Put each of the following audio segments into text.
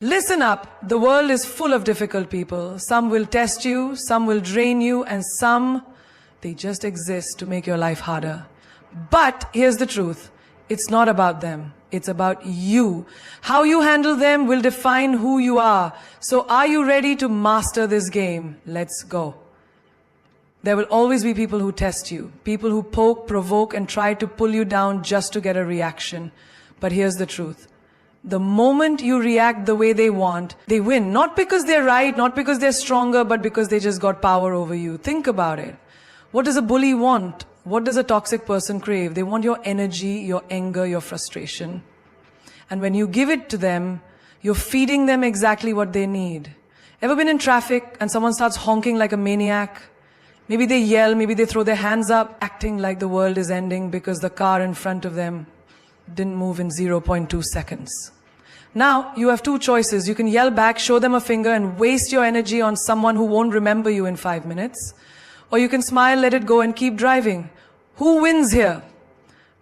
Listen up. The world is full of difficult people. Some will test you, some will drain you, and some, they just exist to make your life harder. But here's the truth. It's not about them. It's about you. How you handle them will define who you are. So are you ready to master this game? Let's go. There will always be people who test you, people who poke, provoke, and try to pull you down just to get a reaction. But here's the truth. The moment you react the way they want, they win. Not because they're right, not because they're stronger, but because they just got power over you. Think about it. What does a bully want? What does a toxic person crave? They want your energy, your anger, your frustration. And when you give it to them, you're feeding them exactly what they need. Ever been in traffic and someone starts honking like a maniac? Maybe they yell, maybe they throw their hands up, acting like the world is ending because the car in front of them didn't move in 0.2 seconds. Now, you have two choices. You can yell back, show them a finger, and waste your energy on someone who won't remember you in 5 minutes. Or you can smile, let it go, and keep driving. Who wins here?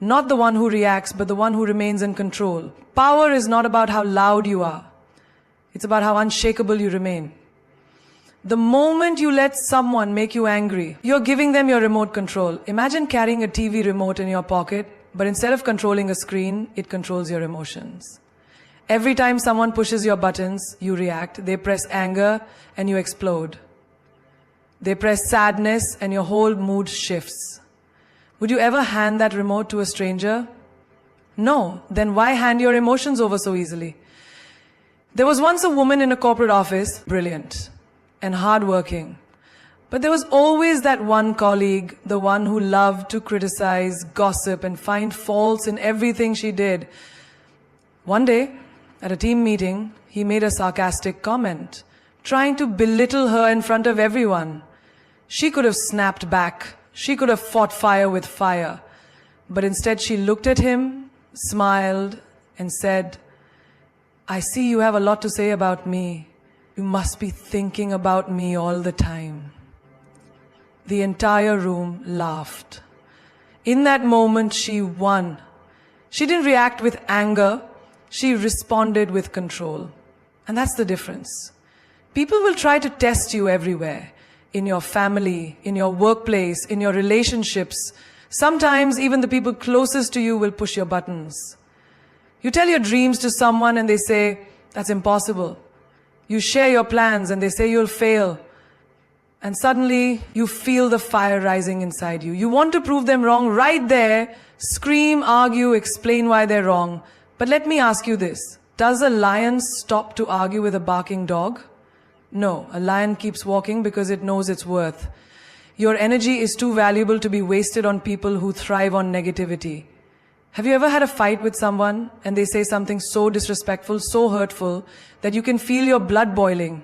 Not the one who reacts, but the one who remains in control. Power is not about how loud you are. It's about how unshakable you remain. The moment you let someone make you angry, you're giving them your remote control. Imagine carrying a TV remote in your pocket, but instead of controlling a screen, it controls your emotions. Every time someone pushes your buttons, you react. They press anger and you explode. They press sadness and your whole mood shifts. Would you ever hand that remote to a stranger? No. Then why hand your emotions over so easily? There was once a woman in a corporate office, brilliant and hardworking. But there was always that one colleague, the one who loved to criticize, gossip, and find faults in everything she did. One day, at a team meeting, he made a sarcastic comment, trying to belittle her in front of everyone. She could have snapped back. She could have fought fire with fire. But instead she looked at him, smiled, and said, "I see you have a lot to say about me. You must be thinking about me all the time." The entire room laughed. In that moment, she won. She didn't react with anger. She responded with control. And that's the difference. People will try to test you everywhere. In your family, in your workplace, in your relationships. Sometimes even the people closest to you will push your buttons. You tell your dreams to someone and they say, "That's impossible." You share your plans and they say you'll fail. And suddenly you feel the fire rising inside you. You want to prove them wrong right there. Scream, argue, explain why they're wrong. But let me ask you this. Does a lion stop to argue with a barking dog? No, a lion keeps walking because it knows its worth. Your energy is too valuable to be wasted on people who thrive on negativity. Have you ever had a fight with someone and they say something so disrespectful, so hurtful, that you can feel your blood boiling?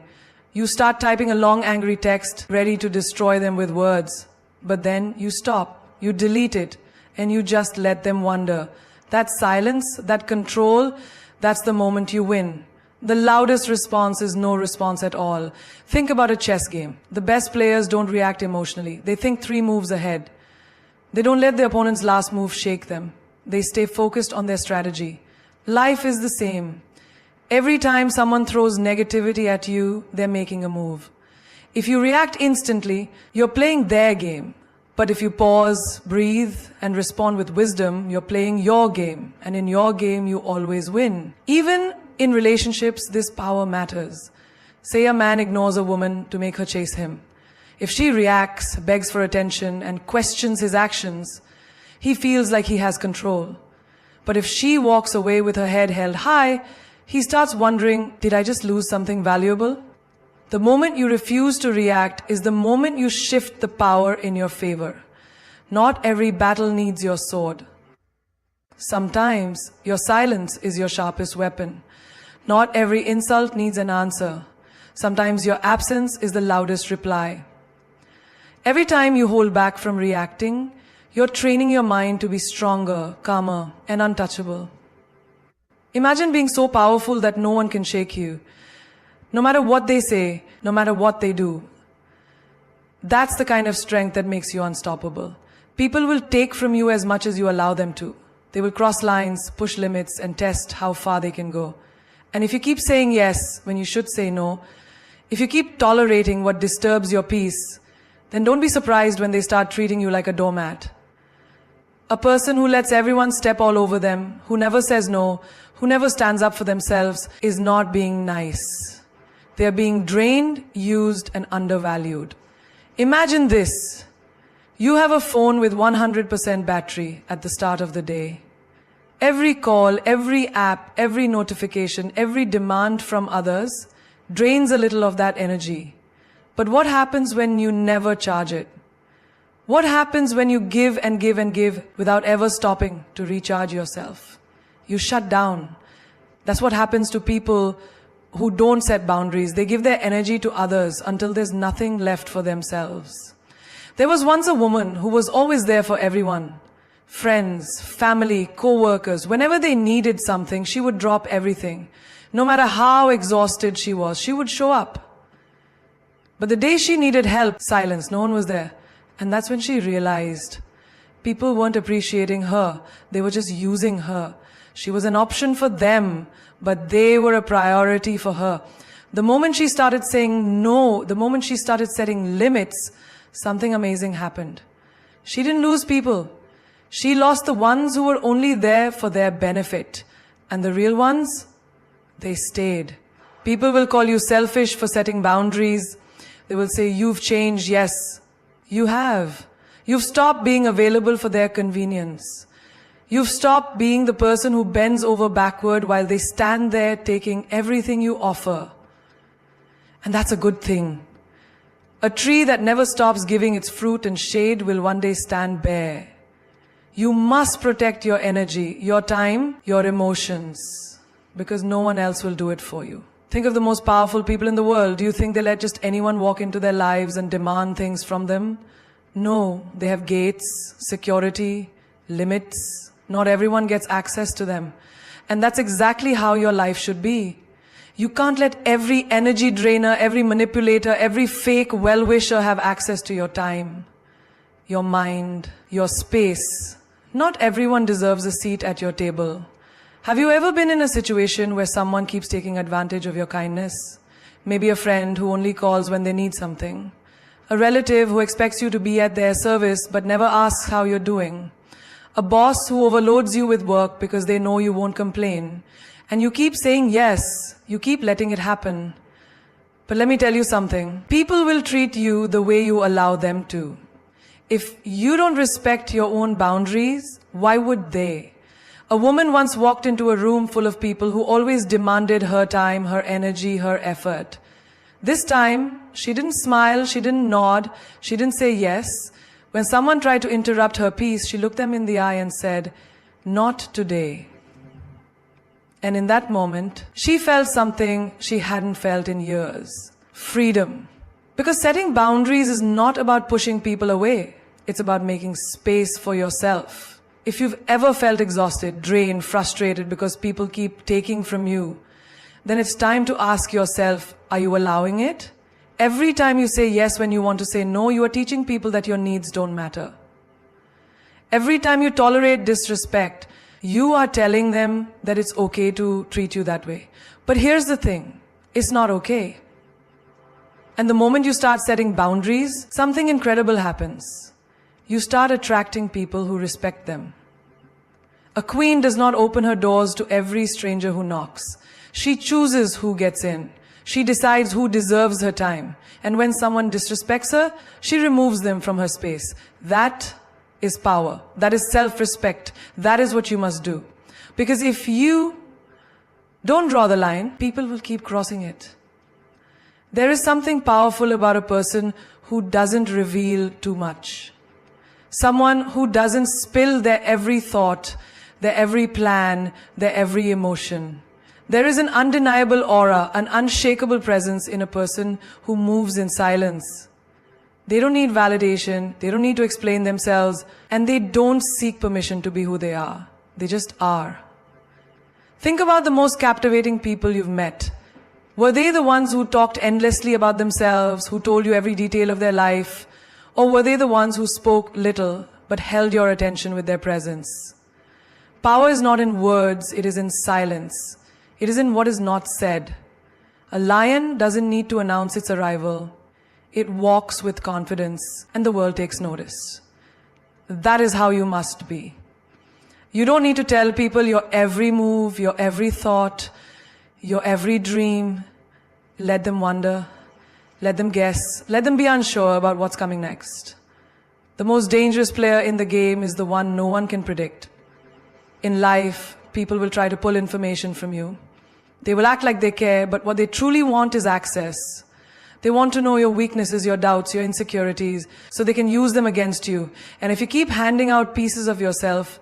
You start typing a long angry text, ready to destroy them with words. But then you stop, you delete it, and you just let them wonder. That silence, that control, that's the moment you win. The loudest response is no response at all. Think about a chess game. The best players don't react emotionally. They think 3 moves ahead. They don't let their opponent's last move shake them. They stay focused on their strategy. Life is the same. Every time someone throws negativity at you, they're making a move. If you react instantly, you're playing their game. But if you pause, breathe, and respond with wisdom, you're playing your game. And in your game, you always win. Even in relationships, this power matters. Say a man ignores a woman to make her chase him. If she reacts, begs for attention, and questions his actions, he feels like he has control. But if she walks away with her head held high, he starts wondering, did I just lose something valuable? The moment you refuse to react is the moment you shift the power in your favor. Not every battle needs your sword. Sometimes your silence is your sharpest weapon. Not every insult needs an answer. Sometimes your absence is the loudest reply. Every time you hold back from reacting, you're training your mind to be stronger, calmer, and untouchable. Imagine being so powerful that no one can shake you. No matter what they say, no matter what they do. That's the kind of strength that makes you unstoppable. People will take from you as much as you allow them to. They will cross lines, push limits, and test how far they can go. And if you keep saying yes when you should say no, if you keep tolerating what disturbs your peace, then don't be surprised when they start treating you like a doormat. A person who lets everyone step all over them, who never says no, who never stands up for themselves, is not being nice. They are being drained, used, and undervalued. Imagine this. You have a phone with 100% battery at the start of the day. Every call, every app, every notification, every demand from others drains a little of that energy. But what happens when you never charge it? What happens when you give and give and give without ever stopping to recharge yourself? You shut down. That's what happens to people who don't set boundaries. They give their energy to others until there's nothing left for themselves. There was once a woman who was always there for everyone. Friends, family, co-workers. Whenever they needed something, she would drop everything. No matter how exhausted she was, she would show up. But the day she needed help, silence, no one was there. And that's when she realized people weren't appreciating her. They were just using her. She was an option for them, but they were a priority for her. The moment she started saying no, the moment she started setting limits, something amazing happened. She didn't lose people. She lost the ones who were only there for their benefit. And the real ones, they stayed. People will call you selfish for setting boundaries. They will say, you've changed. Yes, you have. You've stopped being available for their convenience. You've stopped being the person who bends over backward while they stand there taking everything you offer. And that's a good thing. A tree that never stops giving its fruit and shade will one day stand bare. You must protect your energy, your time, your emotions, because no one else will do it for you. Think of the most powerful people in the world. Do you think they let just anyone walk into their lives and demand things from them? No, they have gates, security, limits. Not everyone gets access to them. And that's exactly how your life should be. You can't let every energy drainer, every manipulator, every fake well-wisher have access to your time, your mind, your space. Not everyone deserves a seat at your table. Have you ever been in a situation where someone keeps taking advantage of your kindness? Maybe a friend who only calls when they need something. A relative who expects you to be at their service but never asks how you're doing. A boss who overloads you with work because they know you won't complain. And you keep saying yes, you keep letting it happen. But let me tell you something. People will treat you the way you allow them to. If you don't respect your own boundaries, why would they? A woman once walked into a room full of people who always demanded her time, her energy, her effort. This time, she didn't smile, she didn't nod, she didn't say yes. When someone tried to interrupt her peace, she looked them in the eye and said, "Not today." And in that moment, she felt something she hadn't felt in years. Freedom. Because setting boundaries is not about pushing people away. It's about making space for yourself. If you've ever felt exhausted, drained, frustrated because people keep taking from you, then it's time to ask yourself, are you allowing it? Every time you say yes when you want to say no, you are teaching people that your needs don't matter. Every time you tolerate disrespect, you are telling them that it's okay to treat you that way. But here's the thing, it's not okay. And the moment you start setting boundaries, something incredible happens. You start attracting people who respect them. A queen does not open her doors to every stranger who knocks. She chooses who gets in. She decides who deserves her time. And when someone disrespects her, she removes them from her space. That is power. That is self-respect. That is what you must do. Because if you don't draw the line, people will keep crossing it. There is something powerful about a person who doesn't reveal too much. Someone who doesn't spill their every thought, their every plan, their every emotion. There is an undeniable aura, an unshakable presence in a person who moves in silence. They don't need validation, they don't need to explain themselves, and they don't seek permission to be who they are. They just are. Think about the most captivating people you've met. Were they the ones who talked endlessly about themselves, who told you every detail of their life? Or were they the ones who spoke little, but held your attention with their presence? Power is not in words, it is in silence. It is in what is not said. A lion doesn't need to announce its arrival. It walks with confidence, and the world takes notice. That is how you must be. You don't need to tell people your every move, your every thought, your every dream. Let them wonder. Let them guess. Let them be unsure about what's coming next. The most dangerous player in the game is the one no one can predict. In life, people will try to pull information from you. They will act like they care, but what they truly want is access. They want to know your weaknesses, your doubts, your insecurities, so they can use them against you. And if you keep handing out pieces of yourself,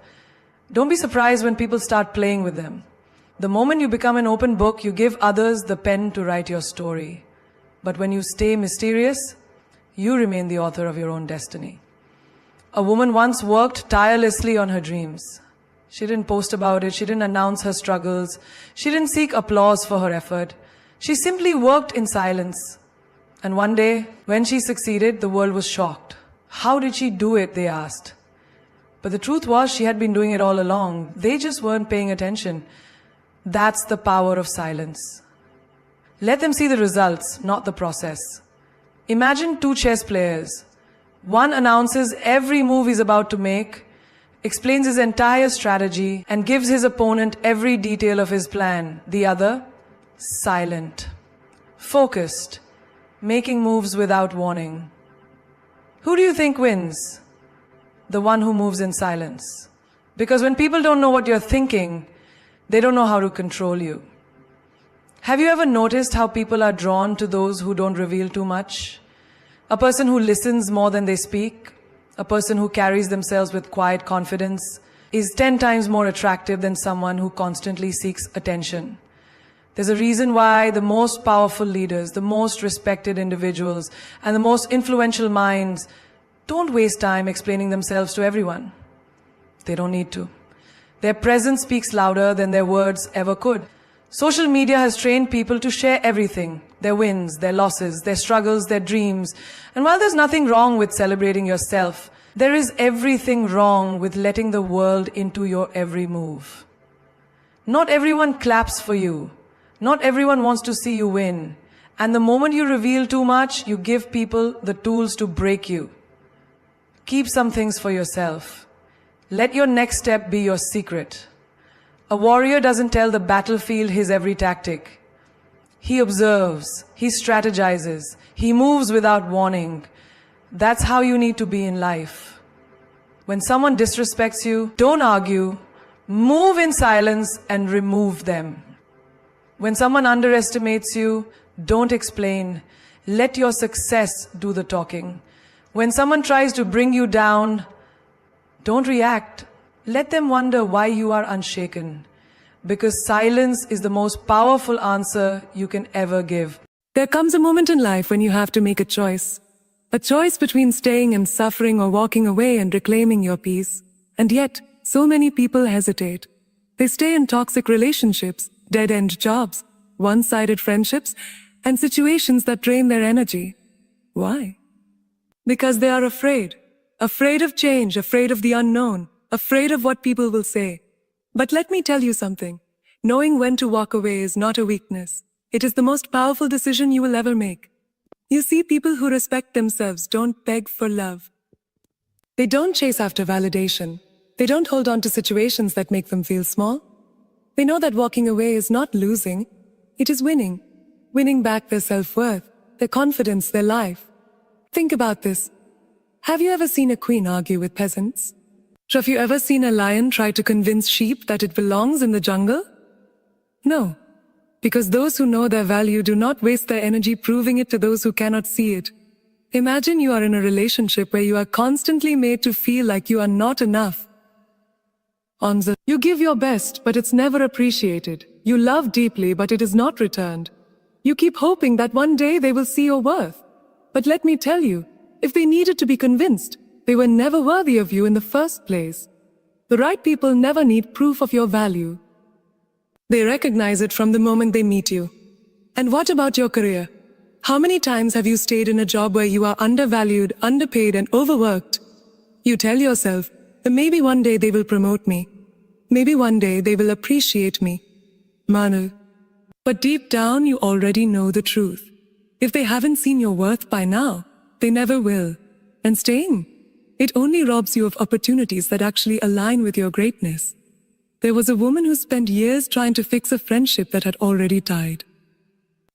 don't be surprised when people start playing with them. The moment you become an open book, you give others the pen to write your story. But when you stay mysterious, you remain the author of your own destiny. A woman once worked tirelessly on her dreams. She didn't post about it. She didn't announce her struggles. She didn't seek applause for her effort. She simply worked in silence. And one day, when she succeeded, the world was shocked. How did she do it, they asked. But the truth was, she had been doing it all along. They just weren't paying attention. That's the power of silence. Let them see the results, not the process. Imagine two chess players. One announces every move he's about to make, explains his entire strategy, and gives his opponent every detail of his plan. The other, silent, focused, making moves without warning. Who do you think wins? The one who moves in silence. Because when people don't know what you're thinking, they don't know how to control you. Have you ever noticed how people are drawn to those who don't reveal too much? A person who listens more than they speak, a person who carries themselves with quiet confidence, is 10 times more attractive than someone who constantly seeks attention. There's a reason why the most powerful leaders, the most respected individuals, and the most influential minds don't waste time explaining themselves to everyone. They don't need to. Their presence speaks louder than their words ever could. Social media has trained people to share everything, their wins, their losses, their struggles, their dreams. And while there's nothing wrong with celebrating yourself, there is everything wrong with letting the world into your every move. Not everyone claps for you. Not everyone wants to see you win. And the moment you reveal too much, you give people the tools to break you. Keep some things for yourself. Let your next step be your secret. A warrior doesn't tell the battlefield his every tactic. He observes, he strategizes, he moves without warning. That's how you need to be in life. When someone disrespects you, don't argue, move in silence and remove them. When someone underestimates you, don't explain. Let your success do the talking. When someone tries to bring you down, don't react. Let them wonder why you are unshaken. Because silence is the most powerful answer you can ever give. There comes a moment in life when you have to make a choice. A choice between staying and suffering or walking away and reclaiming your peace. And yet, so many people hesitate. They stay in toxic relationships, dead-end jobs, one-sided friendships, and situations that drain their energy. Why? Because they are afraid. Afraid of change, afraid of the unknown, afraid of what people will say. But let me tell you something. Knowing when to walk away is not a weakness. It is the most powerful decision you will ever make. You see, people who respect themselves don't beg for love. They don't chase after validation. They don't hold on to situations that make them feel small. They know that walking away is not losing. It is winning. Winning back their self-worth, their confidence, their life. Think about this. Have you ever seen a queen argue with peasants? Have you ever seen a lion try to convince sheep that it belongs in the jungle? No. Because those who know their value do not waste their energy proving it to those who cannot see it. Imagine you are in a relationship where you are constantly made to feel like you are not enough. You give your best, but it's never appreciated. You love deeply, but it is not returned. You keep hoping that one day they will see your worth. But let me tell you, if they needed to be convinced, they were never worthy of you in the first place. The right people never need proof of your value. They recognize it from the moment they meet you. And what about your career? How many times have you stayed in a job where you are undervalued, underpaid, and overworked? You tell yourself, maybe one day they will promote me. Maybe one day they will appreciate me. Manu, But deep down, you already know the truth. If they haven't seen your worth by now, they never will. And staying, it only robs you of opportunities that actually align with your greatness. There was a woman who spent years trying to fix a friendship that had already died.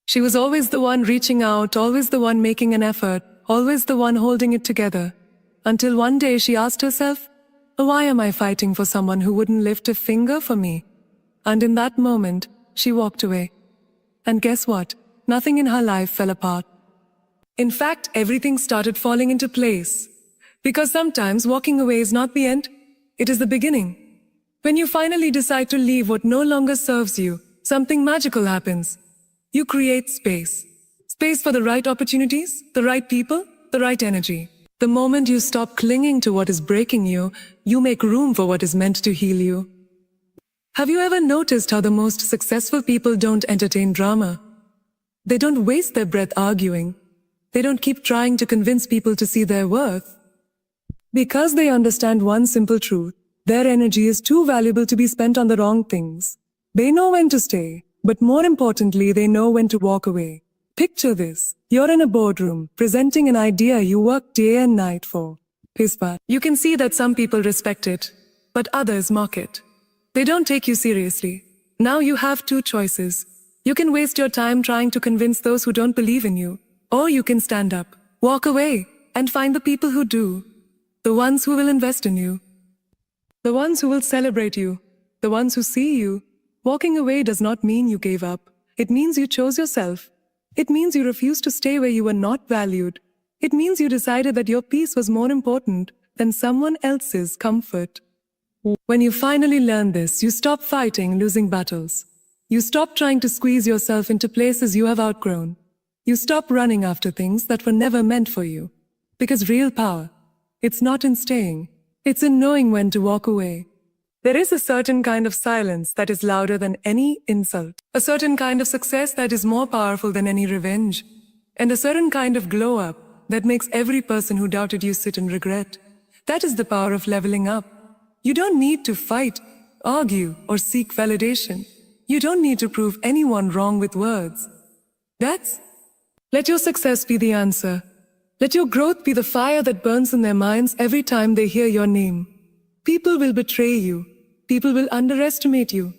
She was always the one reaching out, always the one making an effort, always the one holding it together. Until one day she asked herself, why am I fighting for someone who wouldn't lift a finger for me? And in that moment, she walked away. And guess what? Nothing in her life fell apart. In fact, everything started falling into place. Because sometimes walking away is not the end, it is the beginning. When you finally decide to leave what no longer serves you, something magical happens. You create space. Space for the right opportunities, the right people, the right energy. The moment you stop clinging to what is breaking you, you make room for what is meant to heal you. Have you ever noticed how the most successful people don't entertain drama? They don't waste their breath arguing. They don't keep trying to convince people to see their worth. Because they understand one simple truth. Their energy is too valuable to be spent on the wrong things. They know when to stay, but more importantly, they know when to walk away. Picture this. You're in a boardroom, presenting an idea you work day and night for. You can see that some people respect it, but others mock it. They don't take you seriously. Now you have two choices. You can waste your time trying to convince those who don't believe in you, or you can stand up, walk away, and find the people who do. The ones who will invest in you. The ones who will celebrate you. The ones who see you. Walking away does not mean you gave up. It means you chose yourself. It means you refused to stay where you were not valued. It means you decided that your peace was more important than someone else's comfort. When you finally learn this, you stop fighting losing battles. You stop trying to squeeze yourself into places you have outgrown. You stop running after things that were never meant for you. Because real power, it's not in staying, it's in knowing when to walk away. There is a certain kind of silence that is louder than any insult. A certain kind of success that is more powerful than any revenge. And a certain kind of glow up that makes every person who doubted you sit in regret. That is the power of leveling up. You don't need to fight, argue, or seek validation. You don't need to prove anyone wrong with words. Let your success be the answer. Let your growth be the fire that burns in their minds every time they hear your name. People will betray you. People will underestimate you.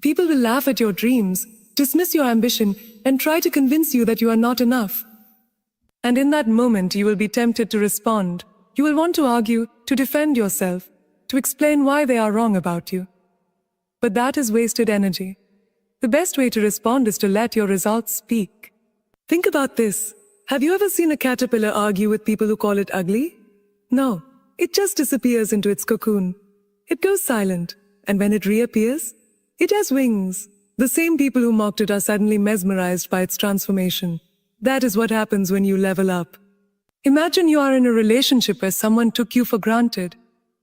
People will laugh at your dreams, dismiss your ambition, and try to convince you that you are not enough. And in that moment, you will be tempted to respond. You will want to argue, to defend yourself, to explain why they are wrong about you. But that is wasted energy. The best way to respond is to let your results speak. Think about this. Have you ever seen a caterpillar argue with people who call it ugly? No, it just disappears into its cocoon. It goes silent, and when it reappears, it has wings. The same people who mocked it are suddenly mesmerized by its transformation. That is what happens when you level up. Imagine you are in a relationship where someone took you for granted.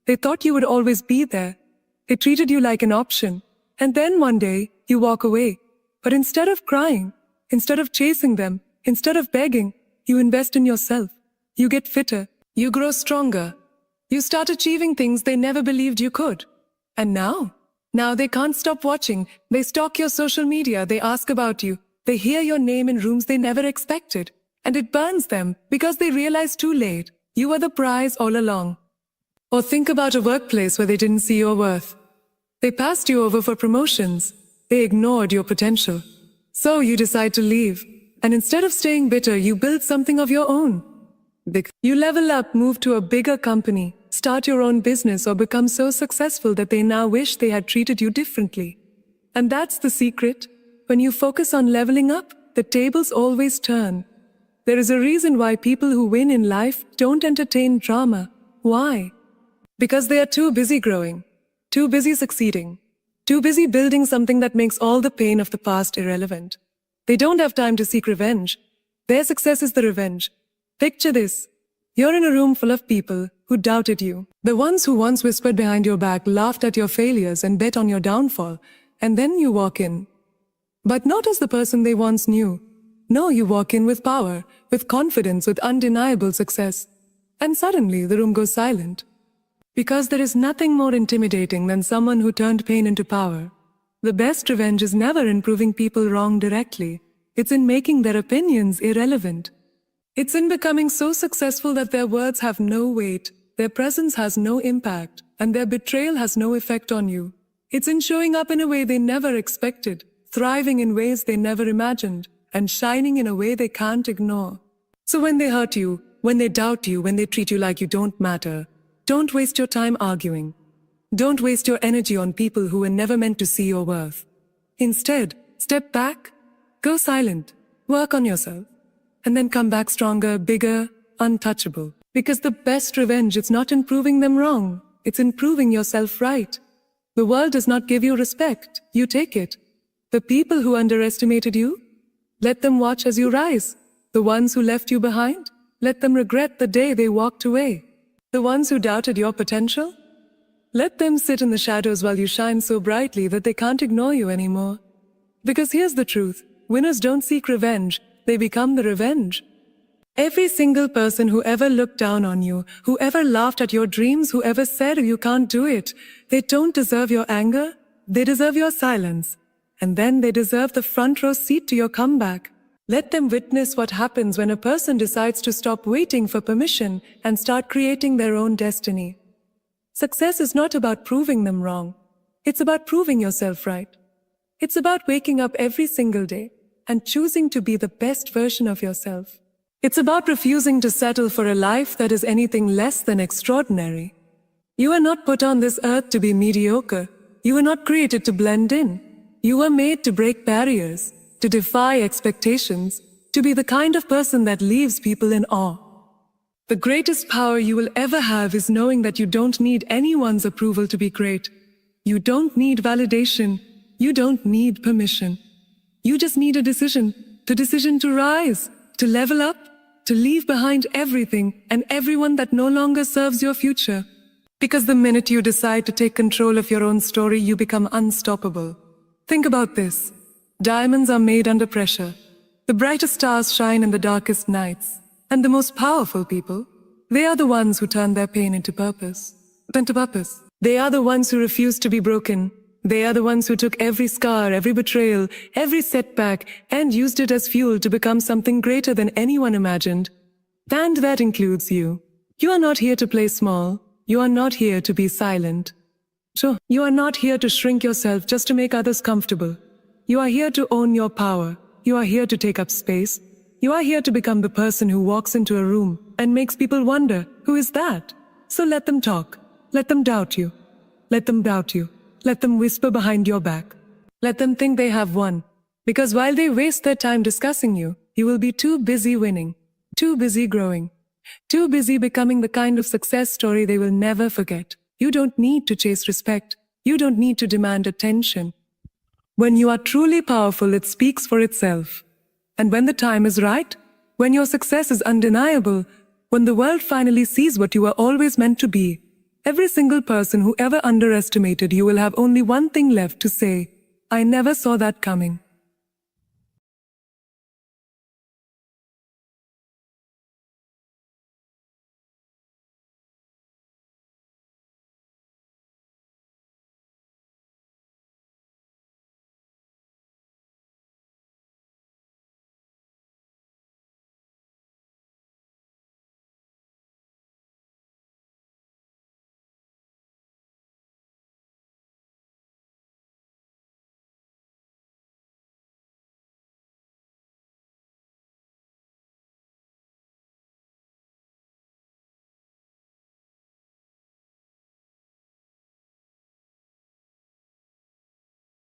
They thought you would always be there. They treated you like an option. And then one day, you walk away. But instead of crying, instead of chasing them, instead of begging, you invest in yourself. You get fitter. You grow stronger. You start achieving things they never believed you could. And now they can't stop watching. They stalk your social media. They ask about you. They hear your name in rooms they never expected. And it burns them because they realize too late. You were the prize all along. Or think about a workplace where they didn't see your worth. They passed you over for promotions. They ignored your potential. So you decide to leave. And instead of staying bitter, you build something of your own. You level up, move to a bigger company, start your own business, or become so successful that they now wish they had treated you differently. And that's the secret. When you focus on leveling up, the tables always turn. There is a reason why people who win in life don't entertain drama. Why? Because they are too busy growing, too busy succeeding, too busy building something that makes all the pain of the past irrelevant. They don't have time to seek revenge. Their success is the revenge. Picture this. You're in a room full of people who doubted you. The ones who once whispered behind your back, laughed at your failures, and bet on your downfall. And then you walk in. But not as the person they once knew. No, you walk in with power, with confidence, with undeniable success. And suddenly the room goes silent. Because there is nothing more intimidating than someone who turned pain into power. The best revenge is never in proving people wrong directly. It's in making their opinions irrelevant. It's in becoming so successful that their words have no weight, their presence has no impact, and their betrayal has no effect on you. It's in showing up in a way they never expected, thriving in ways they never imagined, and shining in a way they can't ignore. So when they hurt you, when they doubt you, when they treat you like you don't matter, don't waste your time arguing. Don't waste your energy on people who were never meant to see your worth. Instead, step back, go silent, work on yourself, and then come back stronger, bigger, untouchable. Because the best revenge is not in proving them wrong, it's in proving yourself right. The world does not give you respect, you take it. The people who underestimated you, let them watch as you rise. The ones who left you behind, let them regret the day they walked away. The ones who doubted your potential, let them sit in the shadows while you shine so brightly that they can't ignore you anymore. Because here's the truth, winners don't seek revenge, they become the revenge. Every single person who ever looked down on you, who ever laughed at your dreams, who ever said you can't do it, they don't deserve your anger, they deserve your silence. And then they deserve the front row seat to your comeback. Let them witness what happens when a person decides to stop waiting for permission and start creating their own destiny. Success is not about proving them wrong. It's about proving yourself right. It's about waking up every single day and choosing to be the best version of yourself. It's about refusing to settle for a life that is anything less than extraordinary. You are not put on this earth to be mediocre. You were not created to blend in. You were made to break barriers, to defy expectations, to be the kind of person that leaves people in awe. The greatest power you will ever have is knowing that you don't need anyone's approval to be great. You don't need validation. You don't need permission. You just need a decision to rise, to level up, to leave behind everything and everyone that no longer serves your future. Because the minute you decide to take control of your own story, you become unstoppable. Think about this. Diamonds are made under pressure. The brightest stars shine in the darkest nights. And the most powerful people, they are the ones who turn their pain into purpose. They are the ones who refuse to be broken. They are the ones who took every scar, every betrayal, every setback, and used it as fuel to become something greater than anyone imagined. And that includes you. You are not here to play small. You are not here to be silent. Sure, you are not here to shrink yourself just to make others comfortable. You are here to own your power. You are here to take up space. You are here to become the person who walks into a room and makes people wonder, who is that? So let them talk. Let them doubt you. Let them doubt you. Let them whisper behind your back. Let them think they have won. Because while they waste their time discussing you, you will be too busy winning, too busy growing, too busy becoming the kind of success story they will never forget. You don't need to chase respect. You don't need to demand attention. When you are truly powerful, it speaks for itself. And when the time is right, when your success is undeniable, when the world finally sees what you were always meant to be, every single person who ever underestimated you will have only one thing left to say: I never saw that coming.